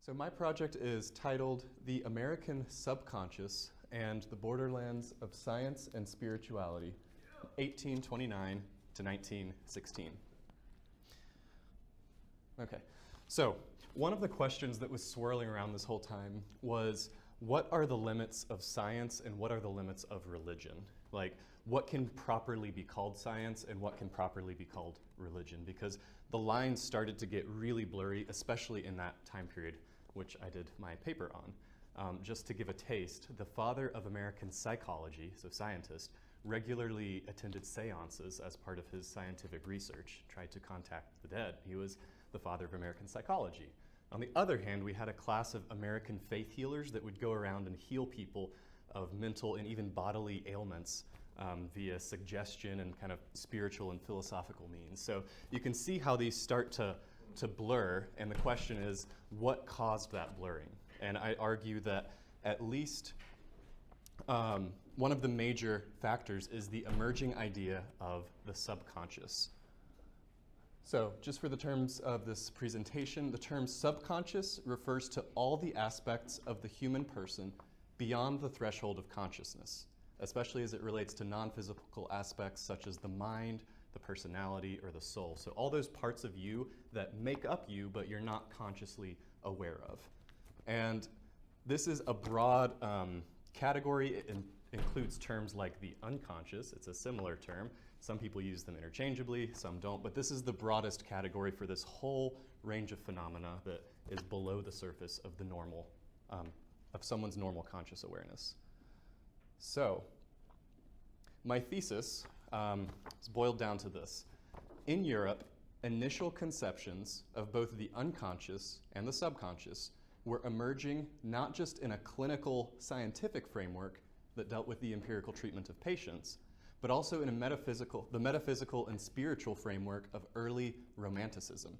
So my project is titled The American Subconscious and the Borderlands of Science and Spirituality, 1829 to 1916. Okay, so one of the questions that was swirling around this whole time was, what are the limits of science and what are the limits of religion? Like, what can properly be called science and what can properly be called religion? Because the lines started to get really blurry, especially in that time period, which I did my paper on. Just to give a taste, the father of American psychology, so scientist, regularly attended seances as part of his scientific research, tried to contact the dead. He was the father of American psychology. On the other hand, we had a class of American faith healers that would go around and heal people of mental and even bodily ailments via suggestion and kind of spiritual and philosophical means. So you can see how these start to blur, and the question is, what caused that blurring? And I argue that at least one of the major factors is the emerging idea of the subconscious. So just for the terms of this presentation, the term subconscious refers to all the aspects of the human person beyond the threshold of consciousness, especially as it relates to non-physical aspects such as the mind, the personality, or the soul. So all those parts of you that make up you, but you're not consciously aware of. And this is a broad category. It includes terms like the unconscious. It's a similar term. Some people use them interchangeably, some don't, but this is the broadest category for this whole range of phenomena that is below the surface of the normal, of someone's normal conscious awareness. So, my thesis is boiled down to this. In Europe, initial conceptions of both the unconscious and the subconscious were emerging not just in a clinical scientific framework that dealt with the empirical treatment of patients, but also in the metaphysical and spiritual framework of early Romanticism.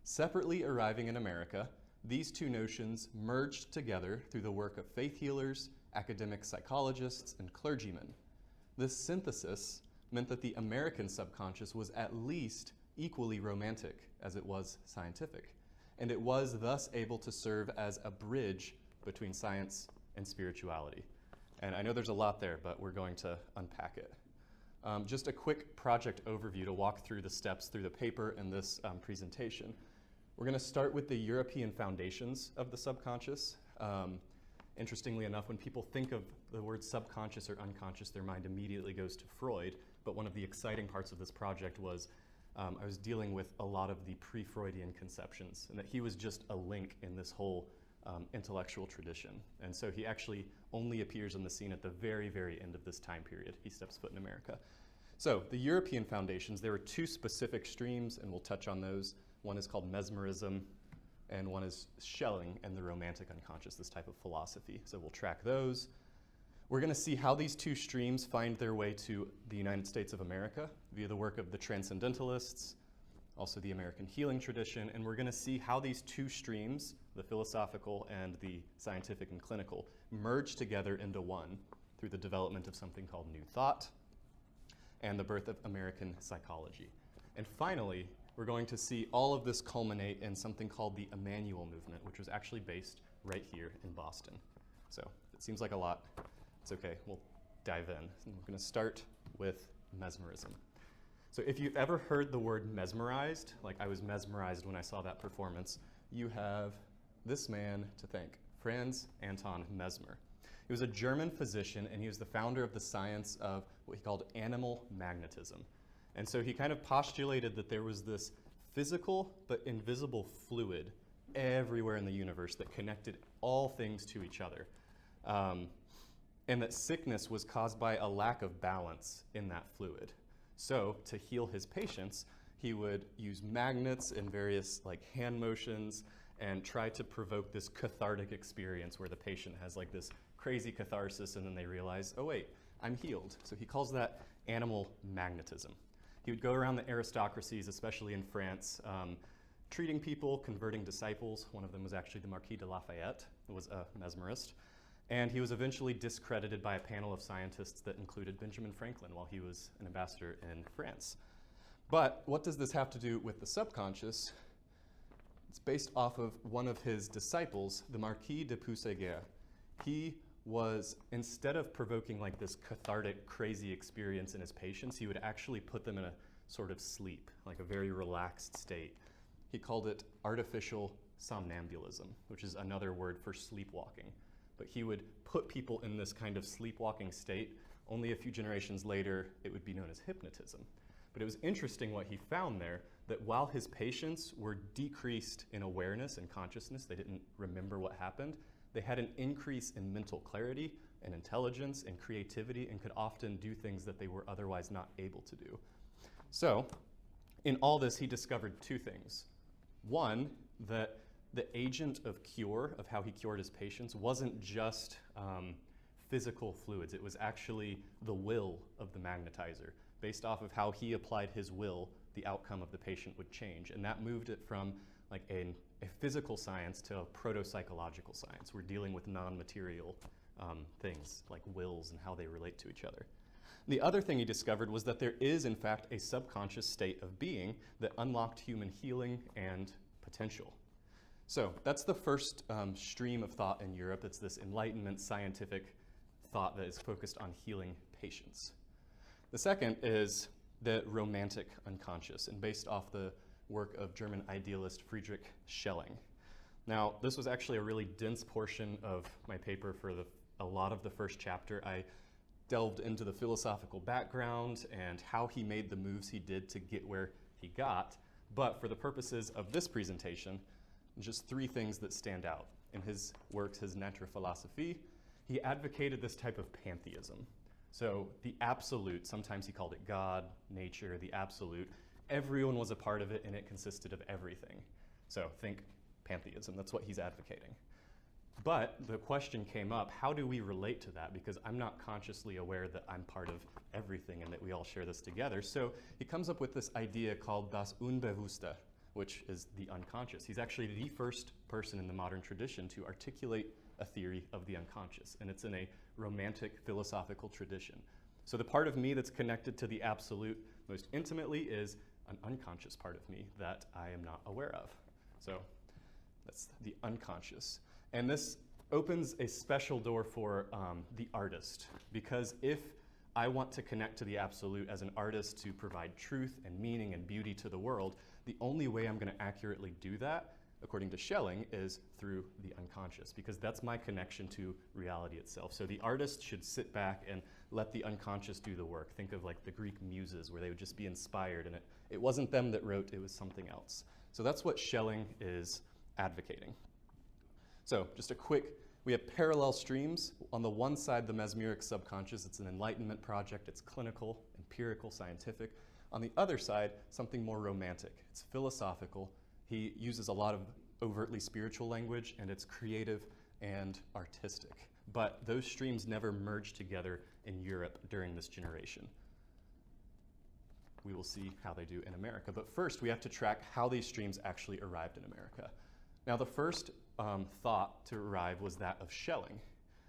Separately arriving in America, these two notions merged together through the work of faith healers, academic psychologists, and clergymen. This synthesis meant that the American subconscious was at least equally romantic as it was scientific, and it was thus able to serve as a bridge between science and spirituality. And I know there's a lot there, but we're going to unpack it. Just a quick project overview to walk through the steps through the paper and this presentation. We're going to start with the European foundations of the subconscious. Interestingly enough, when people think of the word subconscious or unconscious, their mind immediately goes to Freud. But one of the exciting parts of this project was I was dealing with a lot of the pre-Freudian conceptions, and that he was just a link in this whole intellectual tradition. And so he actually only appears on the scene at the very, very end of this time period. He steps foot in America. So the European foundations, there were two specific streams, and we'll touch on those. One is called Mesmerism, and one is Schelling and the Romantic Unconscious, this type of philosophy. So we'll track those. We're going to see how these two streams find their way to the United States of America via the work of the Transcendentalists, also the American healing tradition, and we're going to see how these two streams, the philosophical and the scientific and clinical, merge together into one through the development of something called New Thought and the birth of American psychology. And finally, we're going to see all of this culminate in something called the Emmanuel Movement, which was actually based right here in Boston. So it seems like a lot. It's okay, we'll dive in. And we're going to start with mesmerism. So if you've ever heard the word mesmerized, like I was mesmerized when I saw that performance, you have this man to thank, Franz Anton Mesmer. He was a German physician, and he was the founder of the science of what he called animal magnetism. And so he kind of postulated that there was this physical but invisible fluid everywhere in the universe that connected all things to each other. And that sickness was caused by a lack of balance in that fluid. So to heal his patients, he would use magnets and various like hand motions and try to provoke this cathartic experience where the patient has like this crazy catharsis and then they realize, oh wait, I'm healed. So he calls that animal magnetism. He would go around the aristocracies, especially in France, treating people, converting disciples. One of them was actually the Marquis de Lafayette, who was a mesmerist. And he was eventually discredited by a panel of scientists that included Benjamin Franklin while he was an ambassador in France. But what does this have to do with the subconscious? It's based off of one of his disciples, the Marquis de Puysegur. He was, instead of provoking like this cathartic, crazy experience in his patients, he would actually put them in a sort of sleep, like a very relaxed state. He called it artificial somnambulism, which is another word for sleepwalking. But he would put people in this kind of sleepwalking state. Only a few generations later, it would be known as hypnotism. But it was interesting what he found there, that while his patients were decreased in awareness and consciousness, they didn't remember what happened, they had an increase in mental clarity and intelligence and creativity and could often do things that they were otherwise not able to do. So, in all this, he discovered two things. One, that the agent of cure, of how he cured his patients, wasn't just physical fluids. It was actually the will of the magnetizer. Based off of how he applied his will, the outcome of the patient would change. And that moved it from like a physical science to a proto-psychological science. We're dealing with non-material things like wills and how they relate to each other. The other thing he discovered was that there is, in fact, a subconscious state of being that unlocked human healing and potential. So that's the first stream of thought in Europe. It's this Enlightenment scientific thought that is focused on healing patients. The second is the romantic unconscious, and based off the work of German idealist Friedrich Schelling. Now, this was actually a really dense portion of my paper for a lot of the first chapter. I delved into the philosophical background and how he made the moves he did to get where he got. But for the purposes of this presentation, just three things that stand out. In his works, his Naturphilosophie, he advocated this type of pantheism. So the absolute, sometimes he called it God, nature, the absolute, everyone was a part of it and it consisted of everything. So think pantheism, that's what he's advocating. But the question came up, how do we relate to that? Because I'm not consciously aware that I'm part of everything and that we all share this together. So he comes up with this idea called das Unbewusste, which is the unconscious. He's actually the first person in the modern tradition to articulate a theory of the unconscious, and it's in a romantic philosophical tradition. So the part of me that's connected to the absolute most intimately is an unconscious part of me that I am not aware of. So that's the unconscious. And this opens a special door for the artist, because if I want to connect to the absolute as an artist to provide truth and meaning and beauty to the world, the only way I'm going to accurately do that, according to Schelling, is through the unconscious, because that's my connection to reality itself. So the artist should sit back and let the unconscious do the work. Think of like the Greek muses, where they would just be inspired, and it wasn't them that wrote, it was something else. So that's what Schelling is advocating. So just a quick, we have parallel streams. On the one side, the mesmeric subconscious, it's an enlightenment project, it's clinical, empirical, scientific. On the other side, something more romantic, it's philosophical. He uses a lot of overtly spiritual language, and it's creative and artistic. But those streams never merged together in Europe during this generation. We will see how they do in America. But first, we have to track how these streams actually arrived in America. Now, the first thought to arrive was that of Schelling,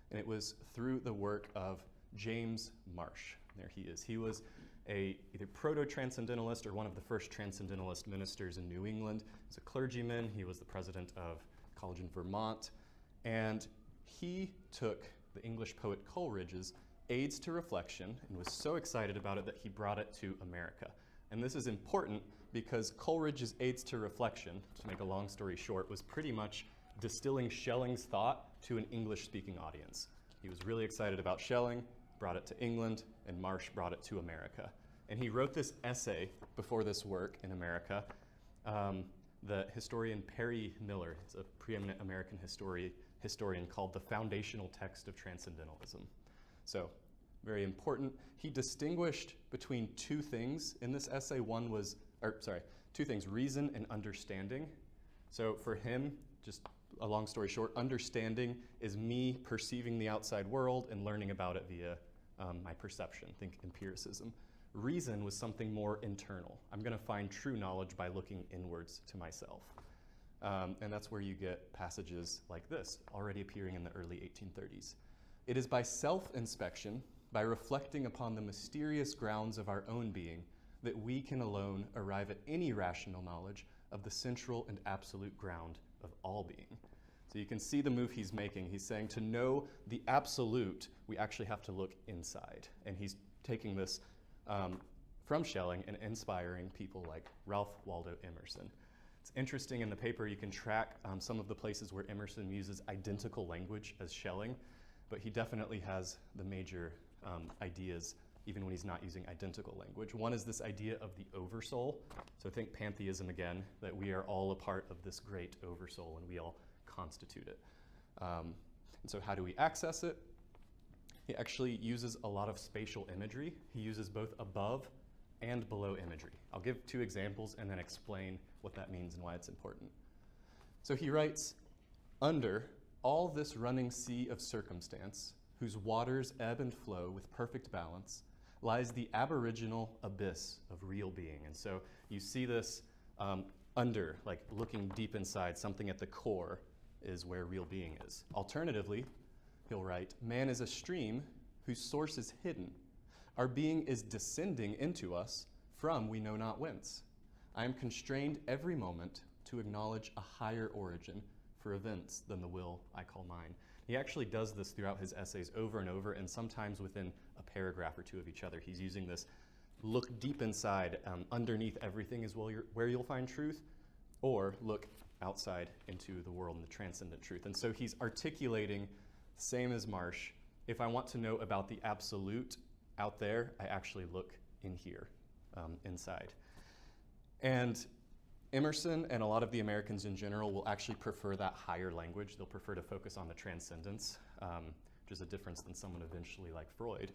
and it was through the work of James Marsh. There he is. He was either proto-transcendentalist or one of the first transcendentalist ministers in New England. He's a clergyman. He was the president of college in Vermont, and he took the English poet Coleridge's Aids to Reflection and was so excited about it that he brought it to America. And this is important because Coleridge's Aids to Reflection, to make a long story short, was pretty much distilling Schelling's thought to an English-speaking audience. He was really excited about Schelling, brought it to England, and Marsh brought it to America. And he wrote this essay before this work in America. The historian Perry Miller is a preeminent American historian called The Foundational Text of Transcendentalism. So, very important. He distinguished between two things in this essay. Two things, reason and understanding. So for him, just a long story short, understanding is me perceiving the outside world and learning about it via my perception, think empiricism. Reason was something more internal. I'm going to find true knowledge by looking inwards to myself. And that's where you get passages like this, already appearing in the early 1830s. It is by self-inspection, by reflecting upon the mysterious grounds of our own being, that we can alone arrive at any rational knowledge of the central and absolute ground of all being. So you can see the move he's making. He's saying to know the absolute, we actually have to look inside. And he's taking this from Schelling and inspiring people like Ralph Waldo Emerson. It's interesting, in the paper you can track some of the places where Emerson uses identical language as Schelling, but he definitely has the major ideas even when he's not using identical language. One is this idea of the Oversoul. So think pantheism again, that we are all a part of this great Oversoul and we all constitute it. And so how do we access it? He actually uses a lot of spatial imagery. He uses both above and below imagery. I'll give 2 examples and then explain what that means and why it's important. So he writes, under all this running sea of circumstance, whose waters ebb and flow with perfect balance, lies the aboriginal abyss of real being. And so you see this under, like looking deep inside, something at the core is where real being is. Alternatively, he'll write, man is a stream whose source is hidden. Our being is descending into us from we know not whence. I am constrained every moment to acknowledge a higher origin for events than the will I call mine. He actually does this throughout his essays over and over, and sometimes within a paragraph or 2 of each other. He's using this look deep inside, underneath everything is where you'll find truth, or look outside into the world and the transcendent truth. And so he's articulating, same as Marsh, if I want to know about the absolute out there, I actually look in here, inside. And Emerson and a lot of the Americans in general will actually prefer that higher language. They'll prefer to focus on the transcendence, which is a difference than someone eventually like Freud.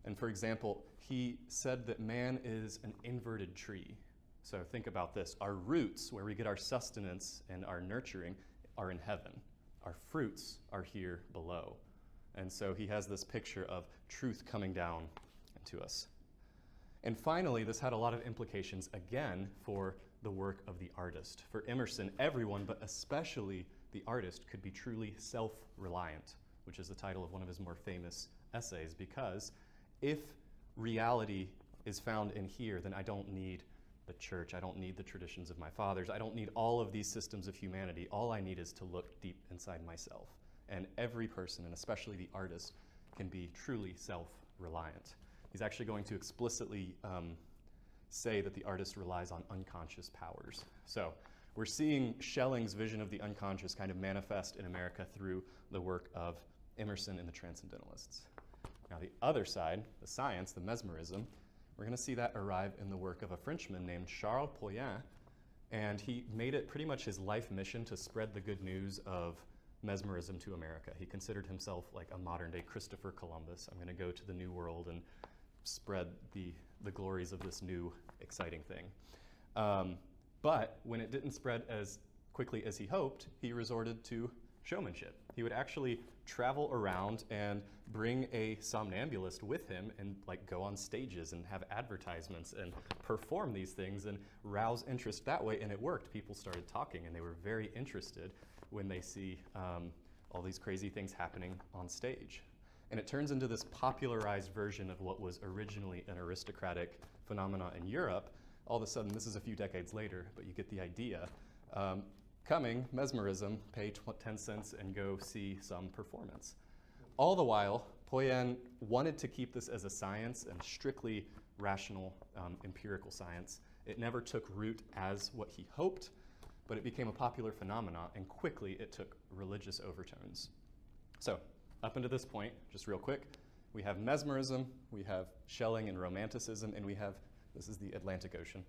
And for example, he said that man is an inverted tree. So think about this. Our roots, where we get our sustenance and our nurturing, are in heaven. Our fruits are here below. And so he has this picture of truth coming down to us. And finally, this had a lot of implications, again, for the work of the artist. For Emerson, everyone, but especially the artist, could be truly self-reliant, which is the title of one of his more famous essays, because if reality is found in here, then I don't need the church, I don't need the traditions of my fathers, I don't need all of these systems of humanity. All I need is to look deep inside myself. And every person, and especially the artist, can be truly self-reliant. He's actually going to explicitly say that the artist relies on unconscious powers. So we're seeing Schelling's vision of the unconscious kind of manifest in America through the work of Emerson and the Transcendentalists. Now the other side, the science, the mesmerism, we're going to see that arrive in the work of a Frenchman named Charles Pouyen, and he made it pretty much his life mission to spread the good news of mesmerism to America. He considered himself like a modern-day Christopher Columbus. I'm going to go to the New World and spread the glories of this new, exciting thing. But when it didn't spread as quickly as he hoped, he resorted to showmanship. He would actually travel around and bring a somnambulist with him and like go on stages and have advertisements and perform these things and rouse interest that way, and it worked. People started talking and they were very interested when they see all these crazy things happening on stage. And it turns into this popularized version of what was originally an aristocratic phenomenon in Europe. All of a sudden, this is a few decades later, but you get the idea. Coming, mesmerism, pay 10 cents and go see some performance. All the while, Pouyen wanted to keep this as a science and strictly rational, empirical science. It never took root as what he hoped, but it became a popular phenomenon, and quickly it took religious overtones. So, up until this point, just real quick, we have mesmerism, we have Schelling and Romanticism, and we have, this is the Atlantic Ocean.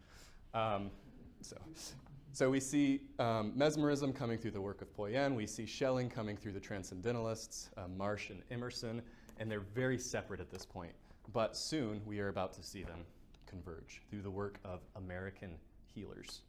So we see mesmerism coming through the work of Pouyen, we see Schelling coming through the Transcendentalists, Marsh and Emerson, and they're very separate at this point. But soon we are about to see them converge through the work of American healers.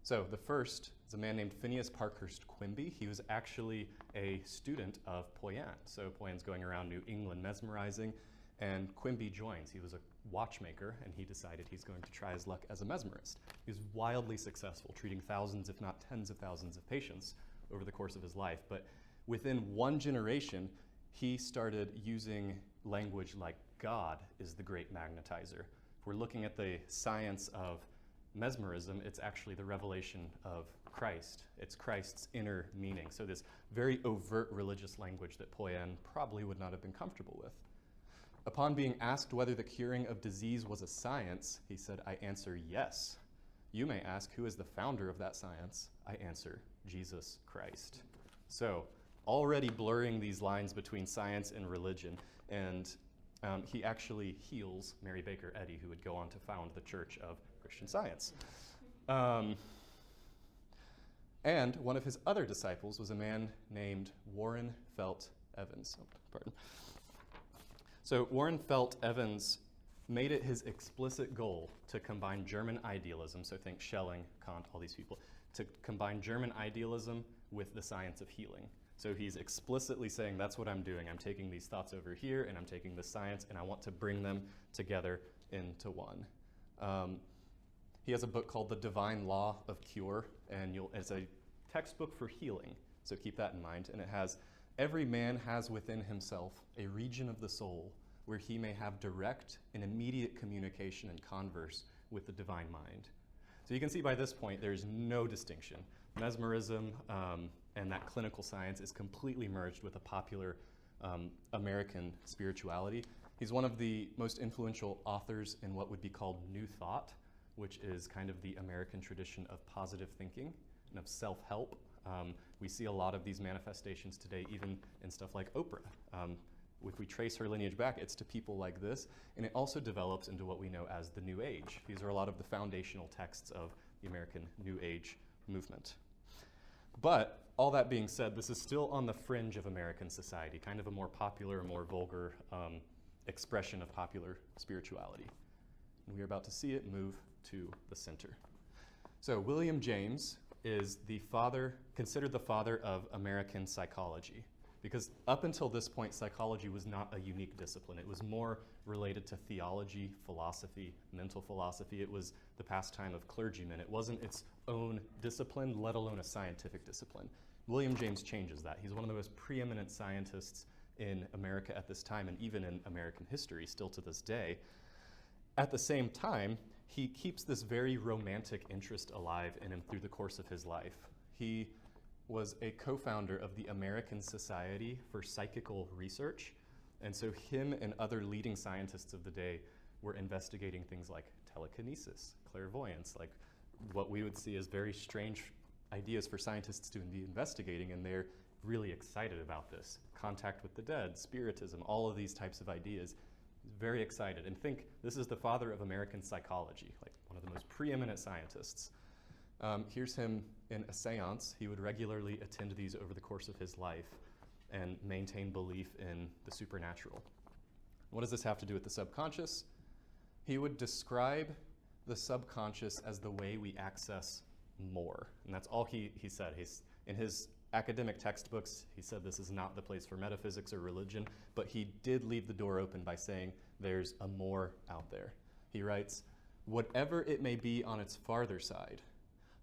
So the first is a man named Phineas Parkhurst Quimby. He was actually a student of Pouyen. So Pouyen's going around New England mesmerizing, and Quimby joins. He was a watchmaker, and he decided he's going to try his luck as a mesmerist. He was wildly successful, treating thousands, if not tens of thousands of patients over the course of his life. But within one generation, he started using language like God is the great magnetizer. If we're looking at the science of mesmerism, it's actually the revelation of Christ. It's Christ's inner meaning. So this very overt religious language that Poyen probably would not have been comfortable with. Upon being asked whether the curing of disease was a science, he said, "I answer yes. You may ask, who is the founder of that science? I answer, Jesus Christ." So already blurring these lines between science and religion, and he actually heals Mary Baker Eddy, who would go on to found the Church of Christian Science. And one of his other disciples was a man named Warren Felt Evans. So Warren Felt Evans made it his explicit goal to combine German idealism, so think Schelling, Kant, all these people, to combine German idealism with the science of healing. So he's explicitly saying, that's what I'm doing. I'm taking these thoughts over here, and I'm taking the science, and I want to bring them together into one. He has a book called The Divine Law of Cure, and it's a textbook for healing, so keep that in mind. And it has, every man has within himself a region of the soul where he may have direct and immediate communication and converse with the divine mind. So you can see by this point, there's no distinction. Mesmerism and that clinical science is completely merged with a popular American spirituality. He's one of the most influential authors in what would be called New Thought, which is kind of the American tradition of positive thinking and of self-help. We see a lot of these manifestations today, even in stuff like Oprah. If we trace her lineage back, it's to people like this, and it also develops into what we know as the New Age. These are a lot of the foundational texts of the American New Age movement. But all that being said, this is still on the fringe of American society, kind of a more popular, more vulgar expression of popular spirituality. And we are about to see it move to the center. So William James is considered the father of American psychology, because up until this point, psychology was not a unique discipline. It was more related to theology, philosophy, mental philosophy. It was the pastime of clergymen. It wasn't its own discipline, let alone a scientific discipline. William James changes that. He's one of the most preeminent scientists in America at this time, and even in American history, still to this day. At the same time, he keeps this very romantic interest alive in him through the course of his life. He was a co-founder of the American Society for Psychical Research, and so him and other leading scientists of the day were investigating things like telekinesis, clairvoyance, like what we would see as very strange ideas for scientists to be investigating, and they're really excited about this. Contact with the dead, spiritism, all of these types of ideas. Very excited, and think this is the father of American psychology, like one of the most preeminent scientists. Here's him in a seance. He would regularly attend these over the course of his life and maintain belief in the supernatural. What does this have to do with the subconscious? He would describe the subconscious as the way we access more, and that's all he said. In his academic textbooks, he said this is not the place for metaphysics or religion, but he did leave the door open by saying there's a more out there. He writes, "Whatever it may be on its farther side,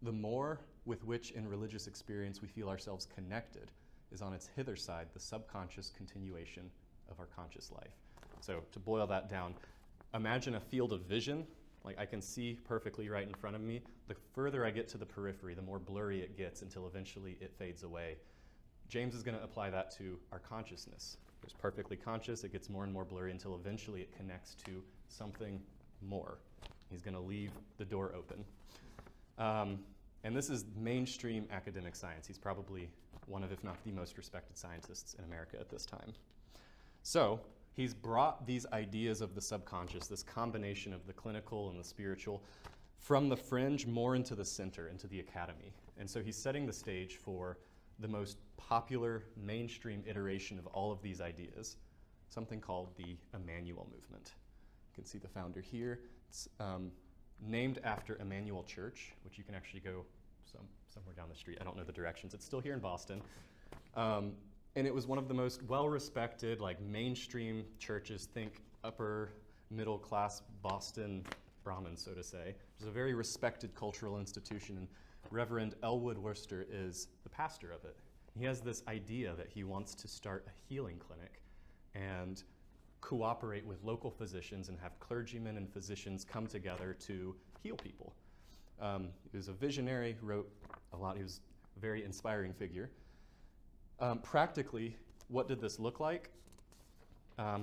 the more with which in religious experience we feel ourselves connected is on its hither side the subconscious continuation of our conscious life." So to boil that down, imagine a field of vision. Like I can see perfectly right in front of me. The further I get to the periphery, the more blurry it gets until eventually it fades away. James is going to apply that to our consciousness. It's perfectly conscious, it gets more and more blurry until eventually it connects to something more. He's going to leave the door open. And this is mainstream academic science. He's probably one of, if not the most respected scientists in America at this time. So he's brought these ideas of the subconscious, this combination of the clinical and the spiritual, from the fringe more into the center, into the academy. And so he's setting the stage for the most popular mainstream iteration of all of these ideas, something called the Emmanuel Movement. You can see the founder here. It's named after Emmanuel Church, which you can actually go somewhere down the street. I don't know the directions. It's still here in Boston. And it was one of the most well-respected, like mainstream churches, think upper middle class Boston Brahmins, so to say. It's a very respected cultural institution, and Reverend Elwood Worcester is the pastor of it. He has this idea that he wants to start a healing clinic and cooperate with local physicians and have clergymen and physicians come together to heal people. He was a visionary, wrote a lot. He was a very inspiring figure. Practically, what did this look like?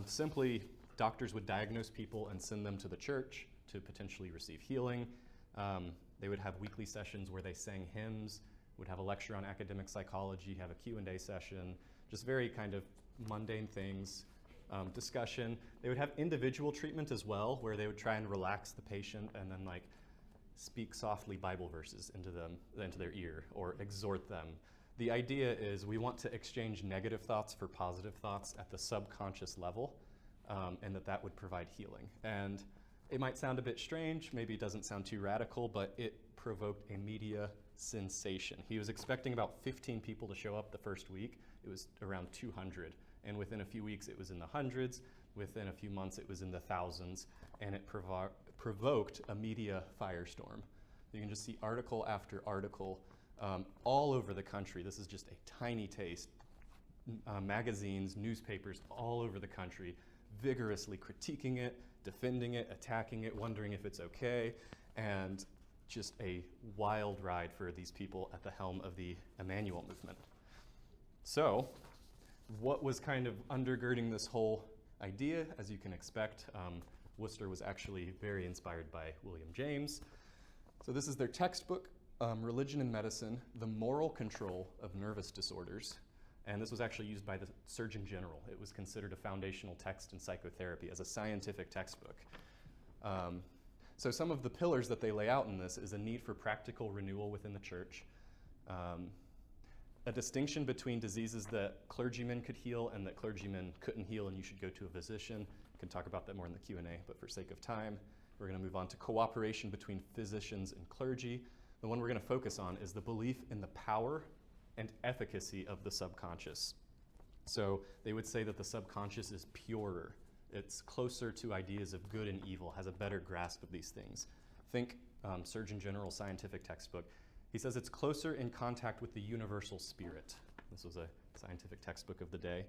Simply, doctors would diagnose people and send them to the church to potentially receive healing. They would have weekly sessions where they sang hymns, would have a lecture on academic psychology, have a Q&A session, just very kind of mundane things, discussion. They would have individual treatment as well, where they would try and relax the patient and then like speak softly Bible verses into their ear or exhort them. The idea is we want to exchange negative thoughts for positive thoughts at the subconscious level, and that would provide healing. And it might sound a bit strange, maybe it doesn't sound too radical, but it provoked a media sensation. He was expecting about 15 people to show up the first week. It was around 200, and within a few weeks it was in the hundreds, within a few months it was in the thousands, and it provoked a media firestorm. You can just see article after article all over the country. This is just a tiny taste. Magazines, newspapers all over the country vigorously critiquing it, defending it, attacking it, wondering if it's okay, and just a wild ride for these people at the helm of the Emmanuel Movement. So, what was kind of undergirding this whole idea? As you can expect, Worcester was actually very inspired by William James. So this is their textbook, Religion and Medicine, The Moral Control of Nervous Disorders. And this was actually used by the Surgeon General. It was considered a foundational text in psychotherapy as a scientific textbook. So some of the pillars that they lay out in this is a need for practical renewal within the church, a distinction between diseases that clergymen could heal and that clergymen couldn't heal, and you should go to a physician. We can talk about that more in the Q&A, but for sake of time, we're going to move on to cooperation between physicians and clergy. The one we're going to focus on is the belief in the power and efficacy of the subconscious. So they would say that the subconscious is purer. It's closer to ideas of good and evil, has a better grasp of these things. Think Surgeon General scientific textbook. He says it's closer in contact with the universal spirit. This was a scientific textbook of the day.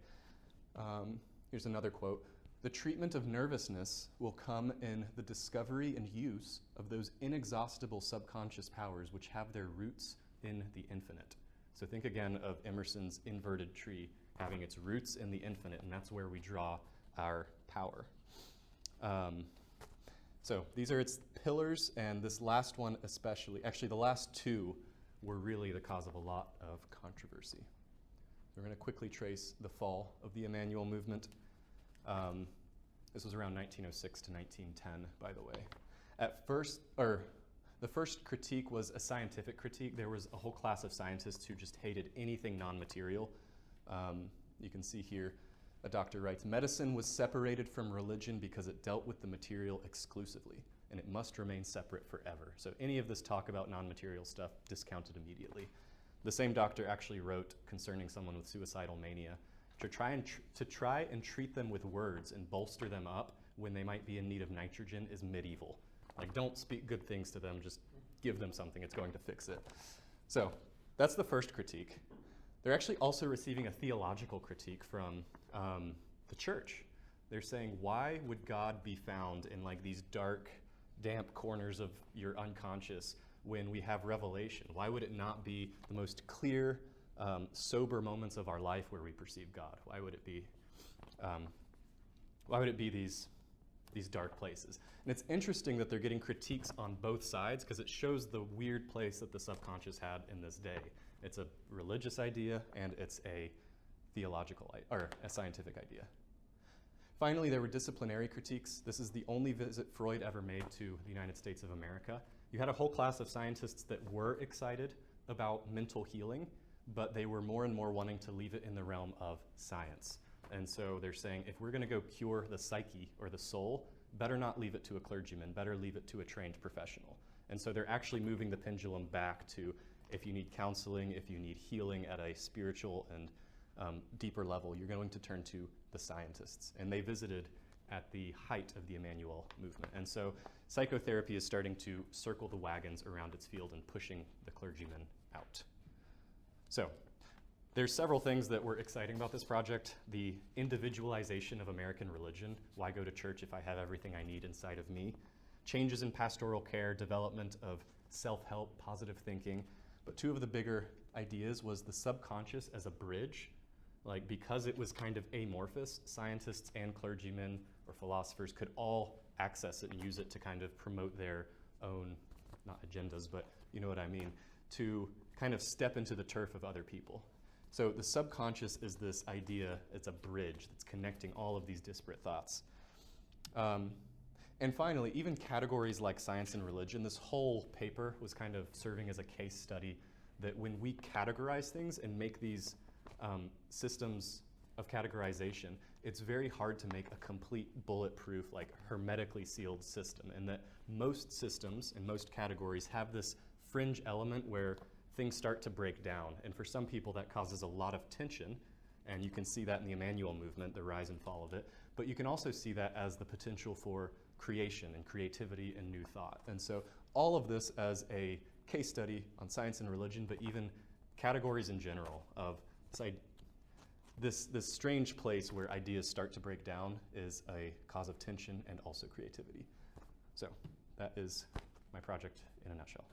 Here's another quote. The treatment of nervousness will come in the discovery and use of those inexhaustible subconscious powers which have their roots in the infinite. So think again of Emerson's inverted tree having its roots in the infinite, and that's where we draw our power. So these are its pillars, and this last one especially, actually the last two were really the cause of a lot of controversy. We're going to quickly trace the fall of the Emmanuel Movement. This was around 1906 to 1910, by the way. The first critique was a scientific critique. There was a whole class of scientists who just hated anything non-material. You can see here, a doctor writes, medicine was separated from religion because it dealt with the material exclusively, and it must remain separate forever. So any of this talk about non-material stuff discounted immediately. The same doctor actually wrote concerning someone with suicidal mania, to try and treat them with words and bolster them up when they might be in need of nitrogen is medieval. Like, don't speak good things to them, just give them something, it's going to fix it. So that's the first critique. They're actually also receiving a theological critique from the church. They're saying, why would God be found in like these dark, damp corners of your unconscious when we have revelation? Why would it not be the most clear, sober moments of our life where we perceive God? Why would it be these dark places? And it's interesting that they're getting critiques on both sides because it shows the weird place that the subconscious had in this day. It's a religious idea and it's a theological or a scientific idea. Finally, there were disciplinary critiques. This is the only visit Freud ever made to the United States of America. You had a whole class of scientists that were excited about mental healing, but they were more and more wanting to leave it in the realm of science. And so they're saying, if we're going to go cure the psyche or the soul, better not leave it to a clergyman, better leave it to a trained professional. And so they're actually moving the pendulum back to, if you need counseling, if you need healing at a spiritual and deeper level, you're going to turn to the scientists. And they visited at the height of the Emmanuel Movement. And so psychotherapy is starting to circle the wagons around its field and pushing the clergymen out. So there's several things that were exciting about this project. The individualization of American religion. Why go to church if I have everything I need inside of me? Changes in pastoral care, development of self-help, positive thinking. But two of the bigger ideas was the subconscious as a bridge. Like, because it was kind of amorphous, scientists and clergymen or philosophers could all access it and use it to kind of promote their own, not agendas, but you know what I mean, to kind of step into the turf of other people. So the subconscious is this idea, it's a bridge that's connecting all of these disparate thoughts. And finally, even categories like science and religion, this whole paper was kind of serving as a case study that when we categorize things and make these systems of categorization, it's very hard to make a complete bulletproof, like hermetically sealed system, and that most systems and most categories have this fringe element where things start to break down. And for some people that causes a lot of tension, and you can see that in the Emmanuel Movement, the rise and fall of it, but you can also see that as the potential for creation and creativity and new thought. And so all of this as a case study on science and religion, but even categories in general of this strange place where ideas start to break down is a cause of tension and also creativity. So that is my project in a nutshell.